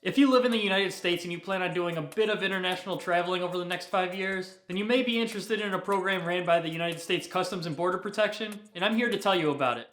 If you live in the United States and you plan on doing a bit of international traveling over the next 5 years, then you may be interested in a program ran by the United States Customs and Border Protection, and I'm here to tell you about it.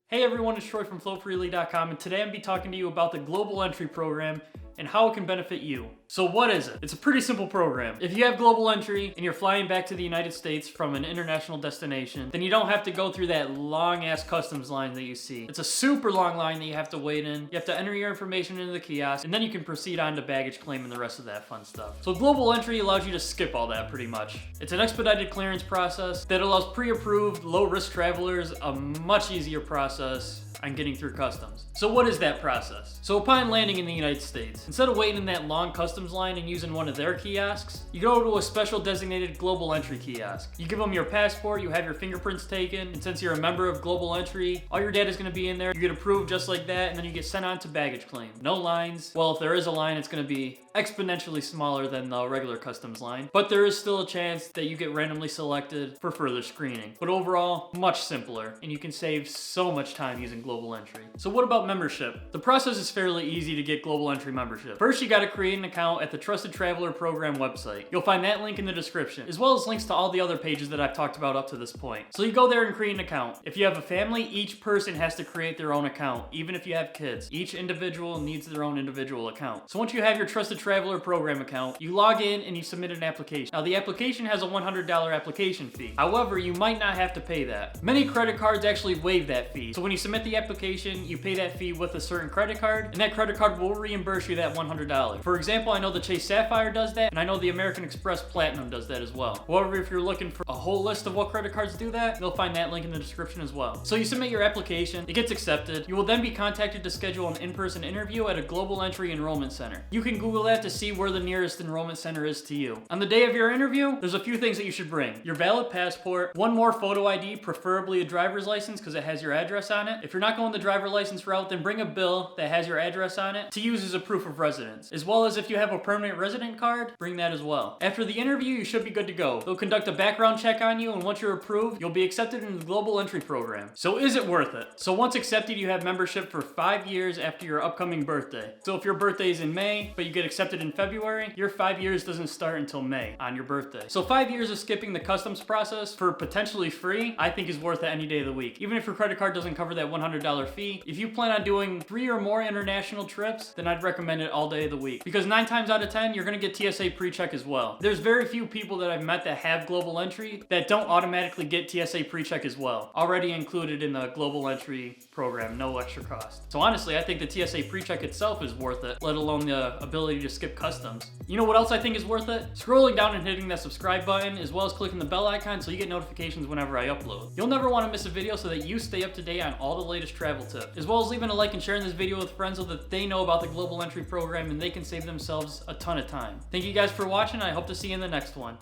Hey everyone, it's Troy from FlowFreely.com, and today I'm going to be talking to you about the Global Entry Program and how it can benefit you. So what is it? It's a pretty simple program. If you have Global Entry and you're flying back to the United States from an international destination, then you don't have to go through that long-ass customs line that you see. It's a super long line that you have to wait in. You have to enter your information into the kiosk, and then you can proceed on to baggage claim and the rest of that fun stuff. So Global Entry allows you to skip all that pretty much. It's an expedited clearance process that allows pre-approved, low-risk travelers a much easier process on getting through customs. So what is that process? So upon landing in the United States, instead of waiting in that long customs line and using one of their kiosks, you go to a special designated Global Entry kiosk. You give them your passport, you have your fingerprints taken, and since you're a member of Global Entry, all your data's gonna be in there. You get approved just like that, and then you get sent on to baggage claim. No lines. Well, if there is a line, it's gonna be exponentially smaller than the regular customs line, but there is still a chance that you get randomly selected for further screening. But overall, much simpler, and you can save so much time using Global Entry. So what about membership? The process is fairly easy to get Global Entry membership. First, you gotta create an account at the Trusted Traveler Program website. You'll find that link in the description, as well as links to all the other pages that I've talked about up to this point. So you go there and create an account. If you have a family, each person has to create their own account, even if you have kids. Each individual needs their own individual account. So once you have your Trusted Traveler Program account, you log in and you submit an application. Now the application has a $100 application fee. However, you might not have to pay that. Many credit cards actually waive that fee. So when you submit the application, you pay that fee with a certain credit card, and that credit card will reimburse you that $100. For example, I know the Chase Sapphire does that, and I know the American Express Platinum does that as well. However, if you're looking for a whole list of what credit cards do that, you'll find that link in the description as well. So you submit your application, it gets accepted. You will then be contacted to schedule an in-person interview at a Global Entry Enrollment Center. You can Google that to see where the nearest enrollment center is to you. On the day of your interview, there's a few things that you should bring. Your valid passport, one more photo ID, preferably a driver's license because it has your address on it. If you're not going the driver's license route, then bring a bill that has your address on it to use as a proof of residence. As well as if you have a permanent resident card, bring that as well. After the interview, you should be good to go. They'll conduct a background check on you, and once you're approved, you'll be accepted into the Global Entry Program. So is it worth it? So once accepted, you have membership for 5 years after your upcoming birthday. So if your birthday is in May, but you get accepted in February, your 5 years doesn't start until May on your birthday. So 5 years of skipping the customs process for potentially free, I think is worth it any day of the week. Even if your credit card doesn't cover that $100 fee, if you plan on doing 3 or more international trips, then I'd recommend it all day of the week. Because 9 times out of 10, you're gonna get TSA pre-check as well. There's very few people that I've met that have Global Entry that don't automatically get TSA pre-check as well. Already included in the Global Entry Program, no extra cost. So honestly, I think the TSA pre-check itself is worth it, let alone the ability to skip customs. You know what else I think is worth it? Scrolling down and hitting that subscribe button, as well as clicking the bell icon so you get notifications whenever I upload. You'll never want to miss a video so that you stay up to date on all the latest travel tips, as well as leaving a like and sharing this video with friends so that they know about the Global Entry Program and they can save themselves a ton of time. Thank you guys for watching. I hope to see you in the next one.